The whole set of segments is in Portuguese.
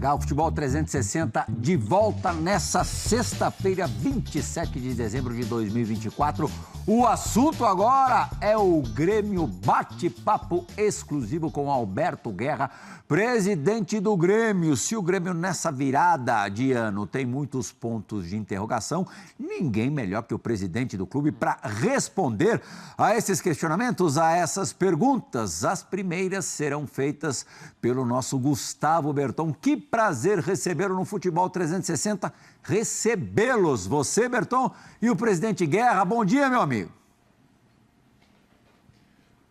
Legal, Futebol 360 de volta nessa sexta-feira, 27 de dezembro de 2024. O assunto agora é o Grêmio, bate-papo exclusivo com Alberto Guerra, presidente do Grêmio. Se o Grêmio nessa virada de ano tem muitos pontos de interrogação, ninguém melhor que o presidente do clube para responder a esses questionamentos, a essas perguntas. As primeiras serão feitas pelo nosso Gustavo Berton. Que prazer recebê-lo no Futebol 360, recebê-los, você, Berton, e o presidente Guerra. Bom dia, meu amigo.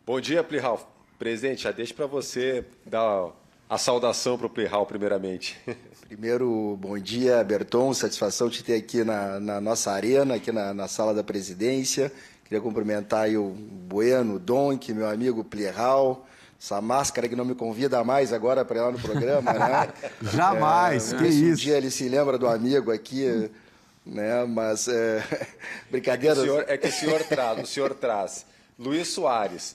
Bom dia, Plihal. Presidente, já deixo para você dar a saudação para o Plihal, primeiramente. Primeiro, bom dia, Berton. Satisfação te ter aqui na nossa arena, aqui na sala da presidência. Queria cumprimentar aí o Bueno, o Donk, meu amigo Plihal. Essa máscara que não me convida mais agora para ir lá no programa, né? Jamais, que isso. Um dia ele se lembra do amigo aqui, né? Mas, brincadeira... É que o senhor traz Luiz Soares,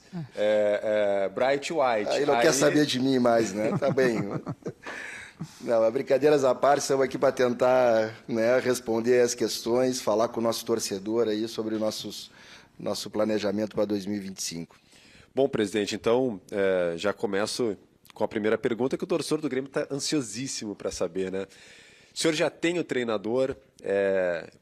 Bright White... Aí não quer saber de mim mais, né? Tá bem. Não, brincadeiras à parte, estamos aqui para tentar, né, responder as questões, falar com o nosso torcedor aí sobre o nosso planejamento para 2025. Bom, presidente, então já começo com a primeira pergunta, que o torcedor do Grêmio está ansiosíssimo para saber, né? O senhor já tem o treinador,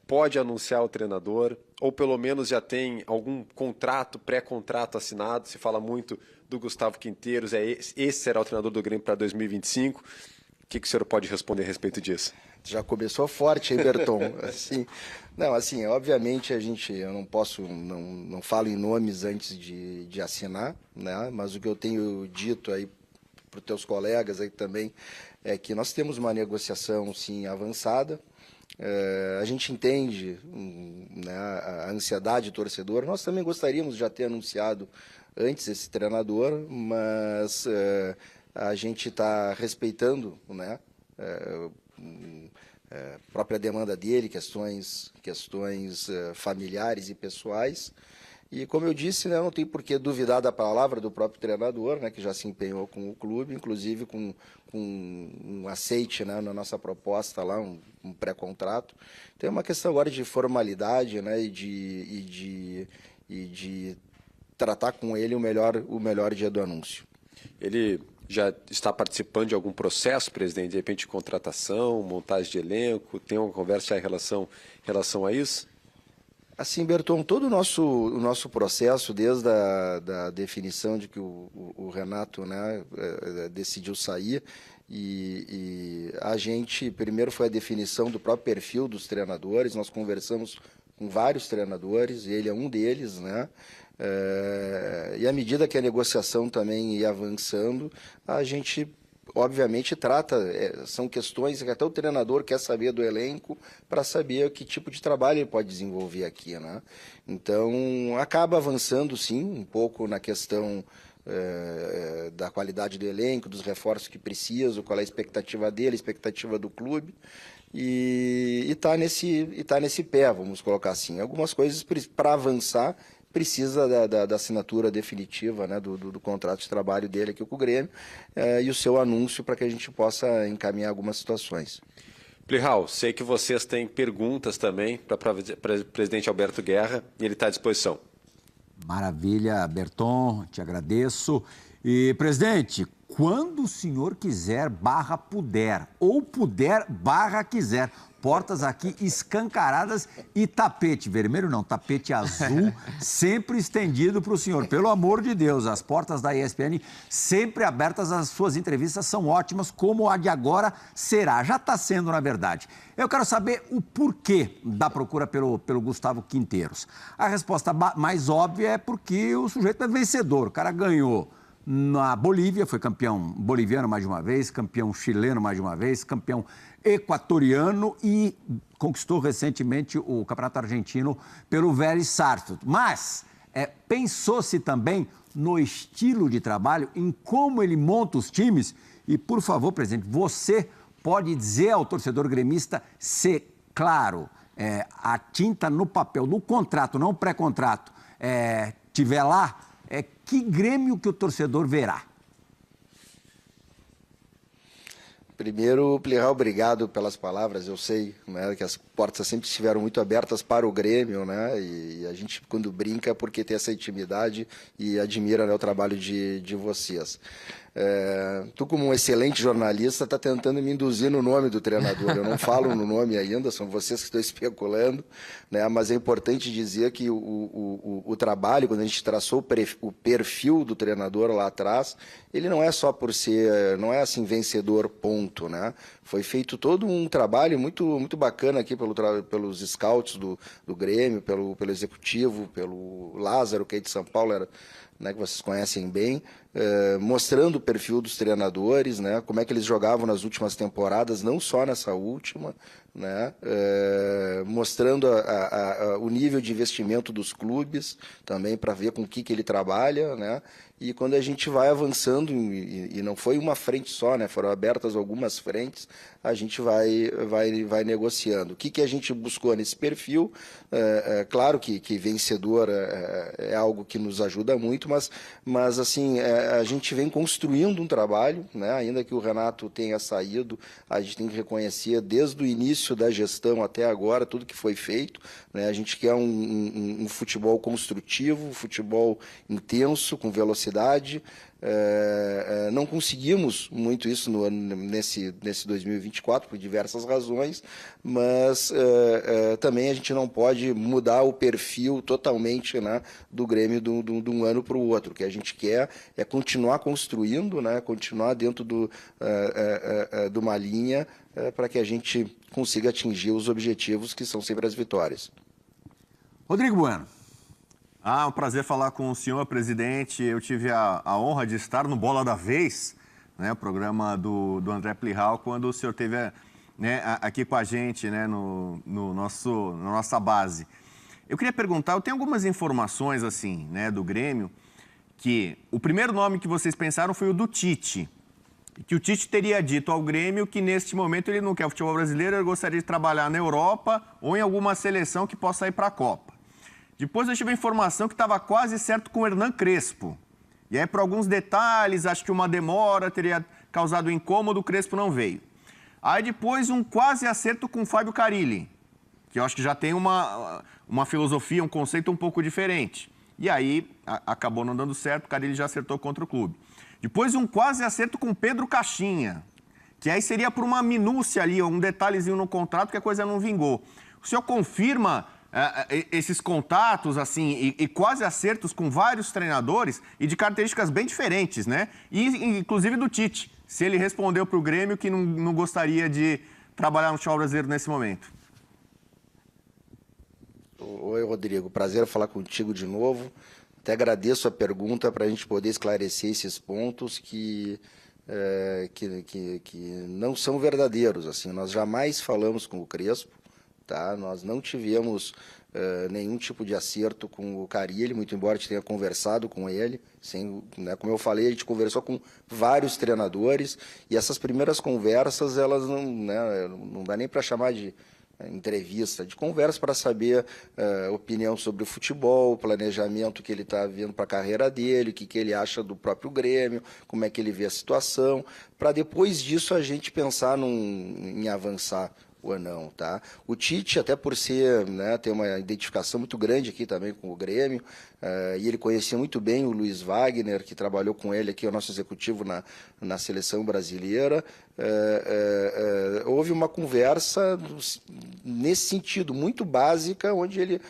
pode anunciar o treinador, ou pelo menos já tem algum contrato, pré-contrato assinado? Se fala muito do Gustavo Quinteiros, esse será o treinador do Grêmio para 2025. O que o senhor pode responder a respeito disso? Já começou forte, hein, Berton? Obviamente eu não falo em nomes antes de assinar, né? Mas o que eu tenho dito aí para os teus colegas aí também é que nós temos uma negociação, sim, avançada. A gente entende, né, a ansiedade do torcedor. Nós também gostaríamos de já ter anunciado antes esse treinador, mas a gente está respeitando, né, própria demanda dele, questões familiares e pessoais. E, como eu disse, né, não tem por que duvidar da palavra do próprio treinador, né, que já se empenhou com o clube, inclusive com um aceite, né, na nossa proposta lá, um pré-contrato. Tem uma questão agora de formalidade, né, e de tratar com ele o melhor dia do anúncio. Ele já está participando de algum processo, presidente, de repente de contratação, montagem de elenco? Tem uma conversa já em relação a isso? Assim, Berton, todo o nosso processo, desde a definição de que o Renato, né, decidiu sair, e a gente, primeiro foi a definição do próprio perfil dos treinadores. Nós conversamos com vários treinadores, e ele é um deles, né? E à medida que a negociação também ia avançando, a gente obviamente trata, são questões que até o treinador quer saber do elenco para saber que tipo de trabalho ele pode desenvolver aqui, né? Então acaba avançando, sim, um pouco na questão da qualidade do elenco, dos reforços que precisa, qual é a expectativa dele, a expectativa do clube. E está nesse pé, vamos colocar assim. Algumas coisas para avançar precisa da assinatura definitiva, né, do contrato de trabalho dele aqui com o Grêmio, e o seu anúncio para que a gente possa encaminhar algumas situações. Plihal, sei que vocês têm perguntas também para o presidente Alberto Guerra, e ele está à disposição. Maravilha, Berton, te agradeço. E, presidente, quando o senhor quiser, /puder, ou puder, /quiser, portas aqui escancaradas e tapete vermelho, não, tapete azul, sempre estendido para o senhor. Pelo amor de Deus, as portas da ESPN sempre abertas, as suas entrevistas são ótimas, como a de agora será, já está sendo, na verdade. Eu quero saber o porquê da procura pelo Gustavo Quinteiros. A resposta mais óbvia é porque o sujeito é vencedor, o cara ganhou na Bolívia, foi campeão boliviano mais de uma vez, campeão chileno mais de uma vez, campeão equatoriano e conquistou recentemente o Campeonato Argentino pelo Vélez Sarsfield. Mas pensou-se também no estilo de trabalho, em como ele monta os times. E, por favor, presidente, você pode dizer ao torcedor gremista ser claro, a tinta no papel, no contrato, não pré-contrato, tiver lá, que Grêmio que o torcedor verá? Primeiro, Plihal, obrigado pelas palavras. Eu sei, né, que as portas sempre estiveram muito abertas para o Grêmio, né, e a gente, quando brinca, é porque tem essa intimidade e admira, né, o trabalho de vocês. Tu, como um excelente jornalista, está tentando me induzir no nome do treinador. Eu não falo no nome ainda, são vocês que estão especulando, né? Mas é importante dizer que o trabalho, quando a gente traçou o perfil do treinador lá atrás, ele não é só por ser, não é assim, vencedor, ponto, né? Foi feito todo um trabalho muito bacana aqui pelos scouts do Grêmio, pelo executivo, pelo Lázaro, que é de São Paulo, né, que vocês conhecem bem, mostrando o perfil dos treinadores, né, como é que eles jogavam nas últimas temporadas, não só nessa última, né, mostrando o nível de investimento dos clubes também, para ver com o que ele trabalha, né, e quando a gente vai avançando, e não foi uma frente só, né, foram abertas algumas frentes, a gente vai negociando. O que a gente buscou nesse perfil? Claro que vencedor é algo que nos ajuda muito, mas assim, a gente vem construindo um trabalho, né, ainda que o Renato tenha saído, a gente tem que reconhecer desde o início da gestão até agora tudo que foi feito, né, a gente quer um futebol construtivo, um futebol intenso, com velocidade. Não conseguimos muito isso nesse 2024 por diversas razões, mas também a gente não pode mudar o perfil totalmente, né, do Grêmio de um ano para o outro. O que a gente quer é continuar construindo, né, continuar dentro de uma linha para que a gente consiga atingir os objetivos que são sempre as vitórias. Rodrigo Bueno. Um prazer falar com o senhor, presidente. Eu tive a honra de estar no Bola da Vez, né, o programa do André Plihal, quando o senhor esteve, né, aqui com a gente, né, na nossa base. Eu queria perguntar, eu tenho algumas informações assim, né, do Grêmio, que o primeiro nome que vocês pensaram foi o do Tite, que o Tite teria dito ao Grêmio que neste momento ele não quer o futebol brasileiro, ele gostaria de trabalhar na Europa ou em alguma seleção que possa ir para a Copa. Depois eu tive a informação que estava quase certo com o Hernan Crespo. E aí, por alguns detalhes, acho que uma demora teria causado incômodo, o Crespo não veio. Aí depois um quase acerto com o Fábio Carille, que eu acho que já tem uma filosofia, um conceito um pouco diferente. E aí acabou não dando certo, o Carille já acertou contra o clube. Depois um quase acerto com o Pedro Caixinha, que aí seria por uma minúcia ali, um detalhezinho no contrato que a coisa não vingou. O senhor confirma esses contatos, assim, e quase acertos com vários treinadores e de características bem diferentes, né? E, inclusive, do Tite, se ele respondeu para o Grêmio que não gostaria de trabalhar no futebol brasileiro nesse momento. Oi, Rodrigo. Prazer falar contigo de novo. Até agradeço a pergunta para a gente poder esclarecer esses pontos que não são verdadeiros. Assim, nós jamais falamos com o Crespo. Tá? Nós não tivemos nenhum tipo de acerto com o Carille, muito embora a gente tenha conversado com ele. Né, como eu falei, a gente conversou com vários treinadores e essas primeiras conversas, elas não dá nem para chamar de entrevista, de conversa para saber opinião sobre o futebol, o planejamento que ele está vendo para a carreira dele, o que ele acha do próprio Grêmio, como é que ele vê a situação, para depois disso a gente pensar em avançar ou não, tá? O Tite, até por ser, né, ter uma identificação muito grande aqui também com o Grêmio, e ele conhecia muito bem o Luiz Wagner, que trabalhou com ele aqui, o nosso executivo na seleção brasileira, houve uma conversa nesse sentido, muito básica, onde ele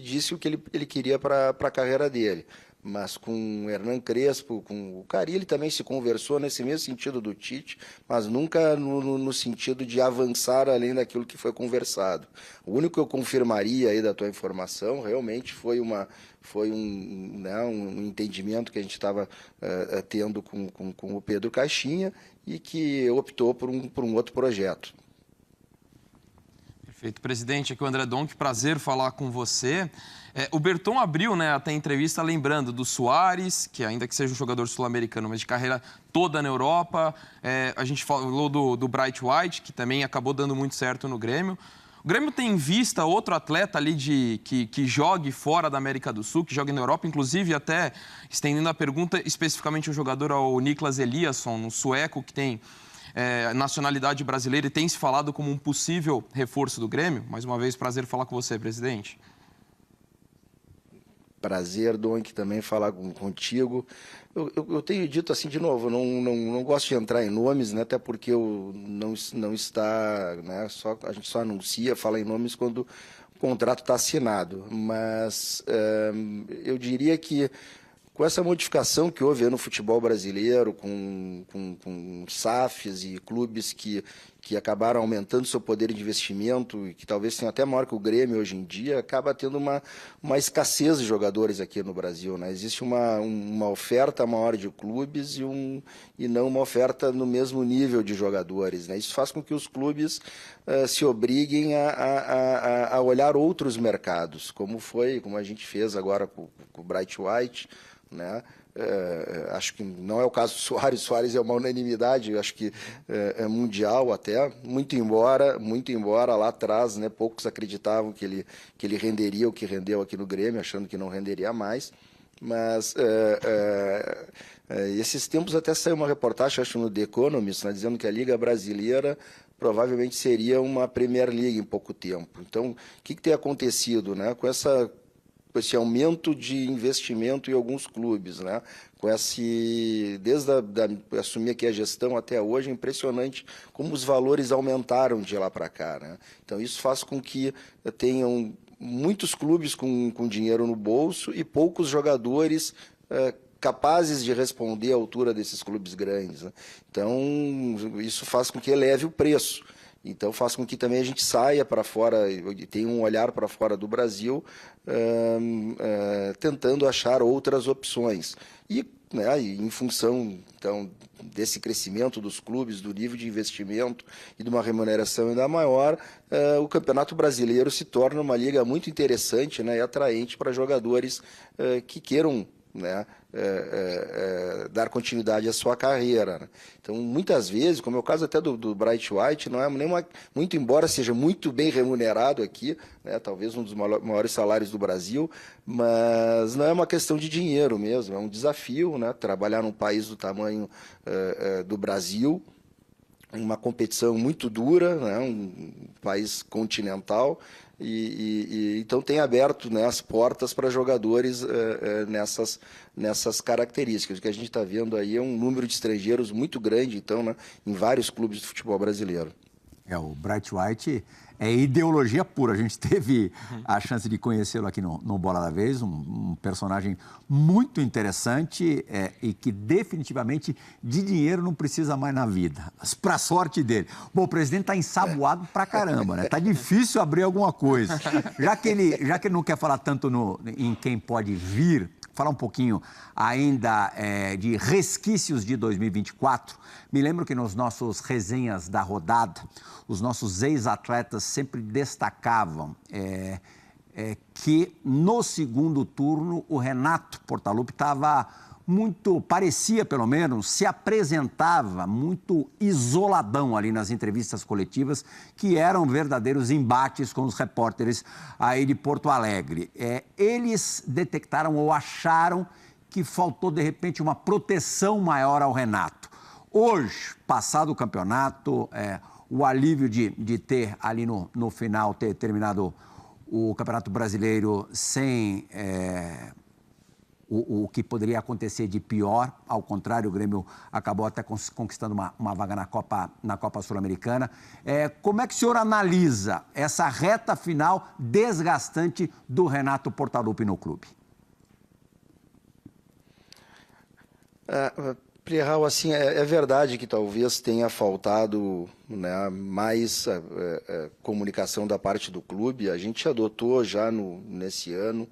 disse o que ele queria para a carreira dele. Mas com o Hernan Crespo, com o Carille também se conversou nesse mesmo sentido do Tite, mas nunca no sentido de avançar além daquilo que foi conversado. O único que eu confirmaria aí da tua informação realmente foi um entendimento que a gente estava tendo com o Pedro Caixinha e que optou por um outro projeto. Perfeito. Presidente, aqui é o André Donk, prazer falar com você. O Berton abriu, né, até a entrevista lembrando do Soares, que ainda que seja um jogador sul-americano, mas de carreira toda na Europa. A gente falou do Bright White, que também acabou dando muito certo no Grêmio. O Grêmio tem em vista outro atleta ali que jogue fora da América do Sul, que jogue na Europa, inclusive até estendendo a pergunta especificamente um jogador ao Niklas Eliasson, um sueco que tem nacionalidade brasileira e tem se falado como um possível reforço do Grêmio. Mais uma vez, prazer falar com você, presidente. Prazer, Donk, também falar contigo. Eu tenho dito assim de novo, não gosto de entrar em nomes, né, até porque eu não está, né, a gente só anuncia, fala em nomes quando o contrato está assinado. Mas eu diria que com essa modificação que houve no futebol brasileiro, com SAFs e clubes que acabaram aumentando seu poder de investimento e que talvez tenham até maior que o Grêmio hoje em dia, acaba tendo uma escassez de jogadores aqui no Brasil, né? Existe uma oferta maior de clubes e não uma oferta no mesmo nível de jogadores, né? Isso faz com que os clubes se obriguem a olhar outros mercados, como a gente fez agora com o Bright White, né? Acho que não é o caso do Soares. Soares é uma unanimidade, acho que é mundial até, muito embora lá atrás, né, poucos acreditavam que ele renderia o que rendeu aqui no Grêmio, achando que não renderia mais. Mas esses tempos até saiu uma reportagem, acho, no The Economist, né, dizendo que a Liga Brasileira provavelmente seria uma Premier League em pouco tempo. Então, o que tem acontecido, né, com esse aumento de investimento em alguns clubes, né? Desde assumir aqui a gestão até hoje, é impressionante como os valores aumentaram de lá para cá, né? Então isso faz com que tenham muitos clubes com dinheiro no bolso e poucos jogadores capazes de responder à altura desses clubes grandes, né? Então isso faz com que eleve o preço. Então faz com que também a gente saia para fora e tenha um olhar para fora do Brasil, tentando achar outras opções. E, né, em função então, desse crescimento dos clubes, do nível de investimento e de uma remuneração ainda maior, o Campeonato Brasileiro se torna uma liga muito interessante, né, e atraente para jogadores que queiram, né, dar continuidade à sua carreira, né? Então, muitas vezes, como é o caso até do Bright White, não é muito embora seja muito bem remunerado aqui, né, talvez um dos maiores salários do Brasil, mas não é uma questão de dinheiro mesmo, é um desafio, né, trabalhar num país do tamanho do Brasil, uma competição muito dura, né, um país continental, então tem aberto, né, as portas para jogadores nessas características. O que a gente está vendo aí é um número de estrangeiros muito grande, então, né, em vários clubes do futebol brasileiro. O Bright White é ideologia pura. A gente teve a chance de conhecê-lo aqui no Bola da Vez, um personagem muito interessante e que definitivamente de dinheiro não precisa mais na vida, para sorte dele. Bom, o presidente está ensaboado pra caramba, né? Tá difícil abrir alguma coisa. Já que ele não quer falar tanto em quem pode vir, falar um pouquinho ainda de resquícios de 2024. Me lembro que nos nossos resenhas da rodada, os nossos ex-atletas sempre destacavam que no segundo turno o Renato Portaluppi parecia pelo menos, se apresentava muito isoladão ali nas entrevistas coletivas, que eram verdadeiros embates com os repórteres aí de Porto Alegre. Eles detectaram ou acharam que faltou, de repente, uma proteção maior ao Renato. Hoje, passado o campeonato, o alívio de ter ali no final, ter terminado o Campeonato Brasileiro sem o que poderia acontecer de pior, ao contrário, o Grêmio acabou até conquistando uma vaga na Copa Sul-Americana. Como é que o senhor analisa essa reta final desgastante do Renato Portaluppi no clube? Plihal, assim, é verdade que talvez tenha faltado, né, mais comunicação da parte do clube. A gente adotou já nesse ano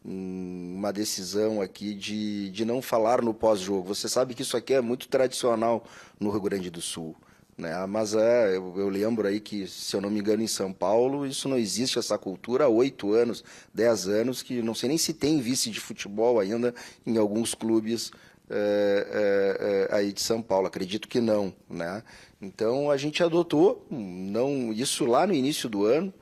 uma decisão aqui de não falar no pós-jogo. Você sabe que isso aqui é muito tradicional no Rio Grande do Sul, né? Mas eu lembro aí que, se eu não me engano, em São Paulo, isso não existe, essa cultura, há 8 anos, 10 anos, que não sei nem se tem vice de futebol ainda em alguns clubes aí de São Paulo, acredito que não, né? Então a gente adotou isso lá no início do ano,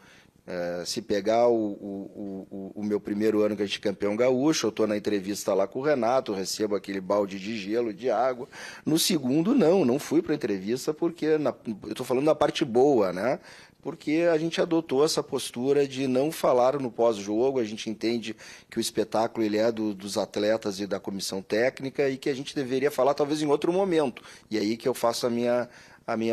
Se pegar o meu primeiro ano que a gente é campeão gaúcho, eu estou na entrevista lá com o Renato, recebo aquele balde de gelo, de água. No segundo, não fui para a entrevista, porque eu estou falando da parte boa, né? Porque a gente adotou essa postura de não falar no pós-jogo, a gente entende que o espetáculo ele é dos atletas e da comissão técnica e que a gente deveria falar talvez em outro momento. E aí que eu faço a minha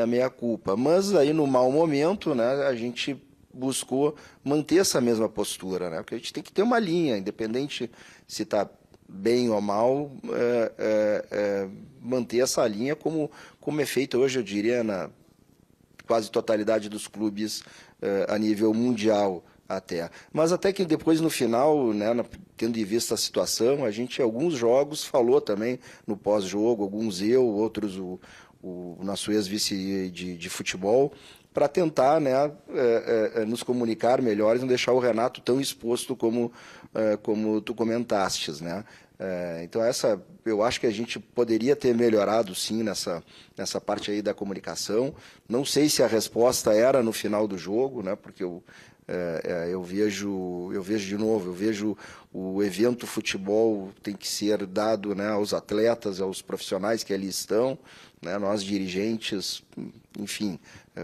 meia-culpa. Mas aí no mau momento, né, a gente buscou manter essa mesma postura, né? Porque a gente tem que ter uma linha, independente se está bem ou mal, manter essa linha como é feito hoje, eu diria, na quase totalidade dos clubes a nível mundial até. Mas até que depois, no final, né, tendo em vista a situação, a gente, alguns jogos, falou também no pós-jogo, alguns eu, outros o nosso ex-vice de futebol, para tentar, né, nos comunicar melhor e não deixar o Renato tão exposto como tu comentastes, né? Então eu acho que a gente poderia ter melhorado sim nessa parte aí da comunicação. Não sei se a resposta era no final do jogo, né? Porque eu vejo de novo, o evento futebol tem que ser dado, né, aos atletas, aos profissionais que ali estão, né, nós dirigentes, enfim,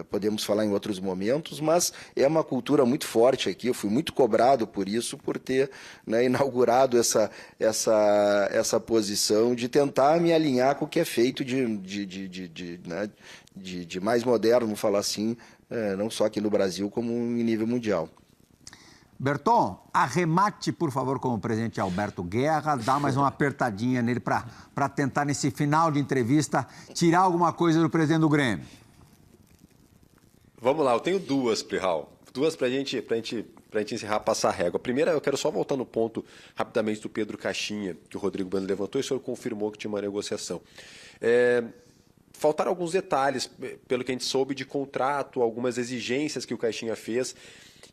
podemos falar em outros momentos, mas é uma cultura muito forte aqui. Eu fui muito cobrado por isso, por ter, né, inaugurado essa posição de tentar me alinhar com o que é feito de mais moderno, vamos falar assim, não só aqui no Brasil, como em nível mundial. Berton, arremate, por favor, com o presidente Alberto Guerra, dá mais uma apertadinha nele para tentar, nesse final de entrevista, tirar alguma coisa do presidente do Grêmio. Vamos lá, eu tenho duas, Plihal. Duas para a gente encerrar, passar a régua. A primeira, eu quero só voltar no ponto rapidamente do Pedro Caixinha, que o Rodrigo Bueno levantou, e o senhor confirmou que tinha uma negociação. Faltaram alguns detalhes, pelo que a gente soube, de contrato, algumas exigências que o Caixinha fez.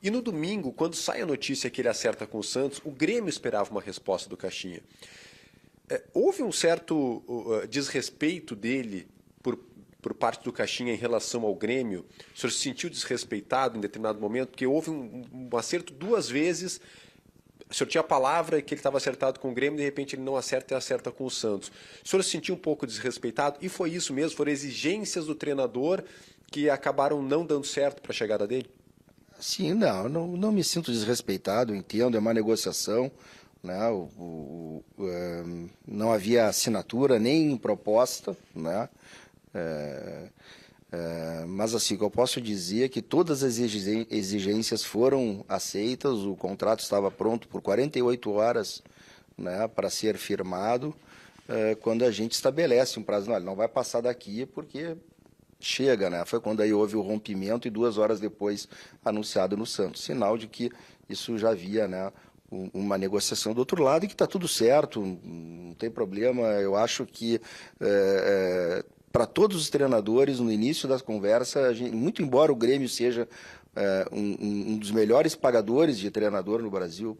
E no domingo, quando sai a notícia que ele acerta com o Santos, o Grêmio esperava uma resposta do Caixinha. Houve um certo desrespeito dele por parte do Caixinha em relação ao Grêmio? O senhor se sentiu desrespeitado em determinado momento? Porque houve um acerto duas vezes. O senhor tinha a palavra que ele estava acertado com o Grêmio, de repente ele não acerta e acerta com o Santos. O senhor se sentiu um pouco desrespeitado? E foi isso mesmo? Foram exigências do treinador que acabaram não dando certo para a chegada dele? Sim, não me sinto desrespeitado, entendo, é uma negociação, né? Não havia assinatura nem proposta, né? Mas assim, o que eu posso dizer é que todas as exigências foram aceitas, o contrato estava pronto por 48 horas, né, para ser firmado, quando a gente estabelece um prazo, não vai passar daqui porque chega, né? Foi quando aí houve o rompimento e 2 horas depois anunciado no Santos, sinal de que isso já havia, né, uma negociação do outro lado e que está tudo certo, não tem problema. Eu acho que para todos os treinadores, no início da conversa, muito embora o Grêmio seja um dos melhores pagadores de treinador no Brasil,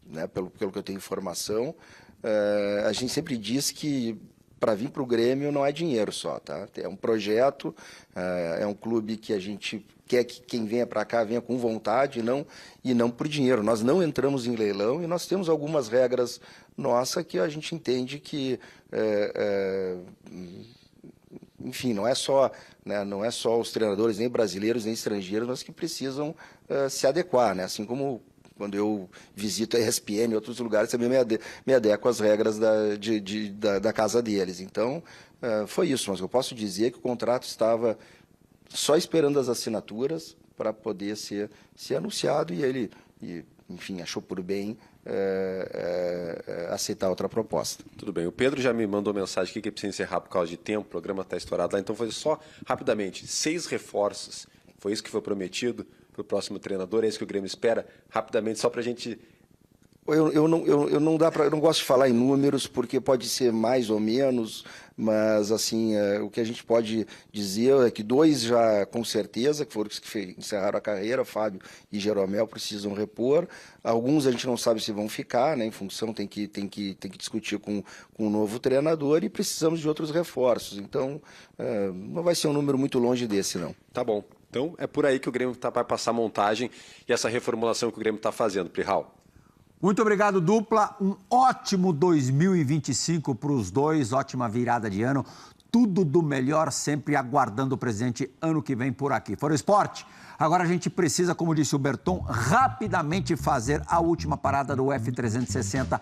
né, pelo que eu tenho informação, a gente sempre diz que para vir para o Grêmio não é dinheiro só, tá? É um projeto, é um clube que a gente quer que quem venha para cá venha com vontade e não por dinheiro. Nós não entramos em leilão e nós temos algumas regras nossas que a gente entende que, enfim, não é só os treinadores, nem brasileiros, nem estrangeiros, mas que precisam se adequar, né? Assim como quando eu visito a ESPN e outros lugares, também me adequo às regras da casa deles. Então, foi isso. Mas eu posso dizer que o contrato estava só esperando as assinaturas para poder ser anunciado e ele, enfim, achou por bem aceitar outra proposta. Tudo bem. O Pedro já me mandou mensagem aqui que precisa encerrar por causa de tempo, o programa está estourado lá, então foi só rapidamente, 6 reforços. Foi isso que foi prometido para o próximo treinador, é isso que o Grêmio espera? Rapidamente, só para a gente Eu não gosto de falar em números, porque pode ser mais ou menos, mas assim, o que a gente pode dizer é que 2 já com certeza, que foram os que encerraram a carreira, Fábio e Jeromel, precisam repor. Alguns a gente não sabe se vão ficar, né, em função, tem que discutir com um novo treinador, e precisamos de outros reforços. Então, não vai ser um número muito longe desse, não. Tá bom. Então, é por aí que o Grêmio vai passar a montagem e essa reformulação que o Grêmio está fazendo, Plihal. Muito obrigado, dupla. Um ótimo 2025 para os dois, ótima virada de ano. Tudo do melhor, sempre aguardando o presidente ano que vem por aqui. Fora o esporte, agora a gente precisa, como disse o Berton, rapidamente fazer a última parada do F360.